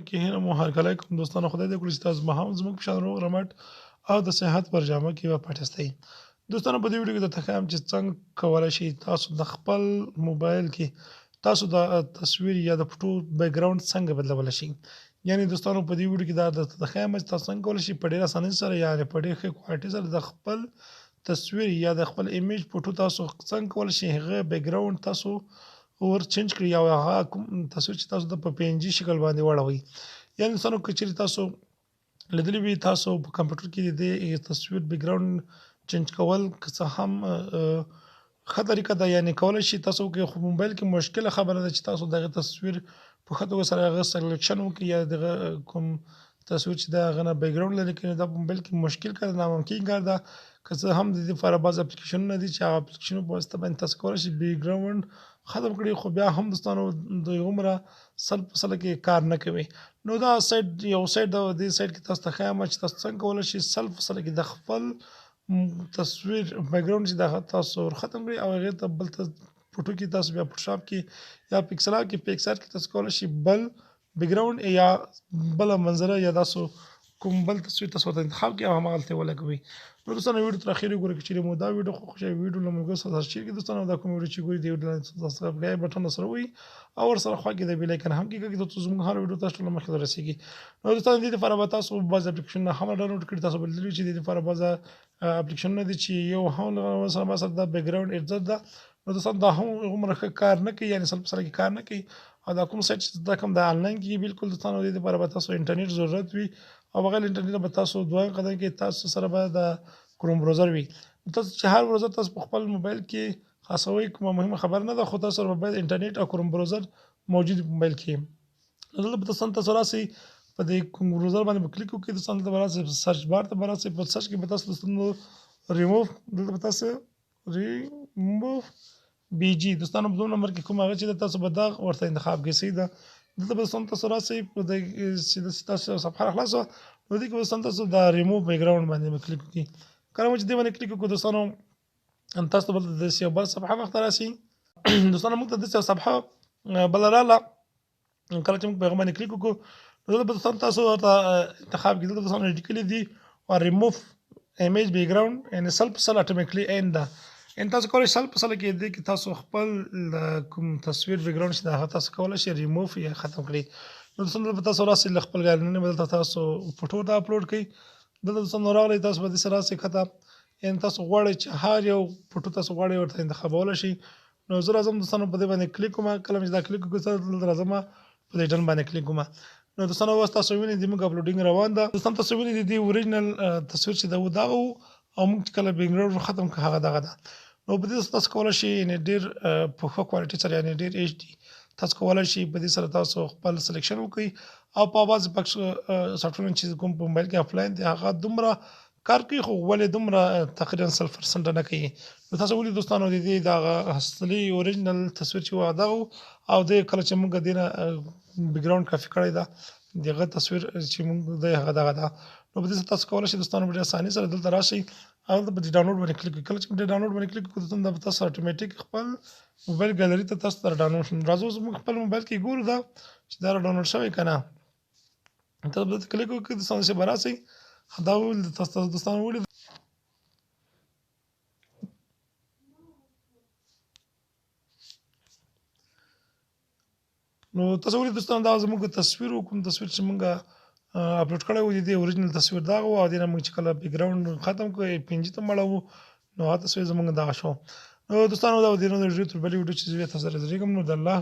کې هیله مو هرکلی کوم دوستانو خدای دې وکړي چې تاسو به هم زموږ په شان روغ رمټ او د صحت پر جامه کې به پټستی دوستانو په دې ویډیو کې درته ښیم چې څنګه کولی شئ تاسو د خپل موبایل کې تاسو د تصویر یا د فوټو بیک ګراوند څنګه بدلولی شئ یعنې دوستانو په دې ویډیو کې دا درته ښیم چې تاسو څنګه کولی شئ په ډېره اسانۍ سره یعنې په ډېر ښه کوالټي سره د خپل تصویر یا د خپل ایمیج فوټو تاسو څنګه کولی شئ هغه بیک ګراوند تاسو ور چینج کړئ یا هغه کوم تصویر چې تاسو د په پی ان جي شکل باندې واړوئ یعنې دوستانو که چیرې تاسو لیدلی وي تاسو په کمپیوټر کې د دې تصویر بیک ګراوند چینج کول که څه هم ښه طریقه ده یعنې کولی شئ تاسو کې خو موبایل کې مشکله خبره ده چې تاسو دغه تصویر په ښه توګه سره هغه سلیکشن وکړئ یا دغه کوم تصویر چې د هغه نه بیک ګراوند لري کړي دا په موبایل کې مشکل کار ده ناممکن کار ده که څه هم د دې لپاره بعض اپلیکیشنونه دي چې هغه اپلیکیشنونو په واسطه باندې تاسو کولی شئ بیک ګراوند ختم کړي خو بیا هم دوستانو د عمره سل په سله کې کار نه کوي نو دا سایډ یو سایډ د دې سایډ کې تاسو ته ښیم چې تاسو څنګه کولی شئ سل په سله کې د خپل تصویر بیک ګراوند چې دغه تاسو ور ختم کړئ او هغې ته بل ته فوټو کې تاسو بیا فوټوشاپ کې یا پکسل کې تاسو کولی شئ بل بیک ګراوند یا بله منظره یا تاسو کوم بل تصویر تاسو ورته انتخاب کړئ او هماغلته یې ولګوئ نو دوستانو ویډیو تر اخره وګورئ که چیرې مو دا ویډیو خوښ شوی ویډیو له ملګرو سره شیر کړئ دوستانو دا کوم ویډیو چې ګورئ د ویډیو لاندې سبسکرایب بټن سره ووهئ او ورسره خوا کې د بیل آیکن هم کېږدئ تر څو زموږ هر ویډیو تاسو ته مخکې رسیږي نو دوستانو د دې لپاره به تاسو بعض اپلیکیشنونه هم ډاونلوډ کړئ تاسو به لیدلي چې د دې لپاره بعضه اپلیکیشنونه دي چې یو هم سره ما سره د بیک ګراوند ایډزر ده نو دوستانو دا هم عمره ښه کار نه کوي یعنې سل په سله کې کار نه کوي او دا کوم سایټ چې دا کوم د آنلاین کې بالکل دوستانو د دې لپاره به تاسو انټرنیټ ضرورت وي او بغیر انټرنیټ به تاسو دویم قدم کې تاسو سره به د کروم براوزر وي تاسو چې هر براوزر تاسو په خپل موبایل کې خاصوئ کومه مهمه خبره نه ده خو تاسو سره به باید انټرنیټ او کروم براوزر موجود په موبایل کې دلته به تاسو راسئ په دې کوم براوزر باندې به کلیک وکړئ دوستانو دلته به راسئ سرچ بار ته به راسئ په سرچ کې به تاسو دوستانو ریموف دلته به تاسو ریموف بي جي دوستانو په دوم نمبر کې کوم هغه چې تاسو به دا ورته انتخاب کړئ صحیح ده دلته به تاسو راسئ په دې چې تاسو صفحه راخلاصه نو دې کې به تاسو د ریموف بیک ګراوند باندې کلیک وکړئ کله چې دې باندې کلیک وکړو دوستانو تاسو به د یو بل صفحه وخت راسي دوستانو موږ ته د یو صفحه بل رااله کله چې موږ په هغه باندې کلیک وکړو نو دلته به تاسو ورته انتخاب کړئ دلته به تاسو لیکلي دي ریموف ایمیج بیک ګراوند یعنې سل په سل اټومیټیکلي این ده ان تاسو کولی سل په سله کې دې کې تاسو خپل کوم تصویر بیک ګراوند چې د هغه تاسو کولی شئ ریموف یا ختم کړئ نو دوستانو دلته تاسو راسئ له خپل ګالري به دلته تاسو فوټو ته اپلوډ کړئ دلته دوستانو راغلی تاسو به داسې راسئ ښکته یعنې تاسو غواړئ چې هر یو فوټو تاسو غواړئ ورته انتخابولی شئ نو زه راځم دوستانو په دې باندې کلیک کوم کله چې دا کلیک وکړو دلته راځم په دې ډن باندې کلیک کوم نو دوستانو اوس تاسو وینئ زموږ اپلوډینګ روان ده دوستانو تاسو وینئ د دې اوریجنل تصویر چې ده دغه و او موږ چې کله بیک ګراوند ختم کړو هغه دغه ده نو په دې تاسو کولی شئ یعنې ډېر په ښه کوالټي سره یعنې ډېر ایچ ډي تاسو کولی شئ په دې سره تاسو خپل سلیکشن وکړئ او په بعضې سافټویرونه چې کوم په موبایل کې افلاین دي هغه دومره کار کوي خو ولې دومره تقریبا 100% نه کوي نو تاسو ولې دوستانو د دې دغه اصلي اوریجنل تصویر چې و دغه او د کله چې موږ دې نه بیک ګراوند کافي کړی ده دغه تصویر چې موږ دی هغه دغه ده نو په دې سره تاسو کولی شئ دوستانو په ډېرې اسانۍ سره دلته راشئ او دلته په دې ډاونلوډ باندې کلیک کړئ کله چې دې ډاونلوډ باندې کلیک وکړو دوستانو دا به تاسو اټومیټیک خپل موبایل ګالري ته تاسو سره ډاونلوډ شي راځو زموږ خپل موبایل کې ګورو دا چې دا ډاونلوډ شوی که نه تاسو به دلته کلیک وکړئ دوستانو چې به راسئ دا وویل تاسو دوستانو ولید نو تاسو ولید دوستانو دا زموږ تصویر و کوم تصویر چې موږ اپلوډ کړی و د دې اوریجنل تصویر دغه و او دې نه موږ چې کله بیک ګراوند ختم کړو پی ان جي ته مړوو نو هغه تصویر زموږ دغه شو نو دوستانو دا د دې نه د ویډیو تر بلې ویډیو چې زه تاسو سره درېږم نو د الله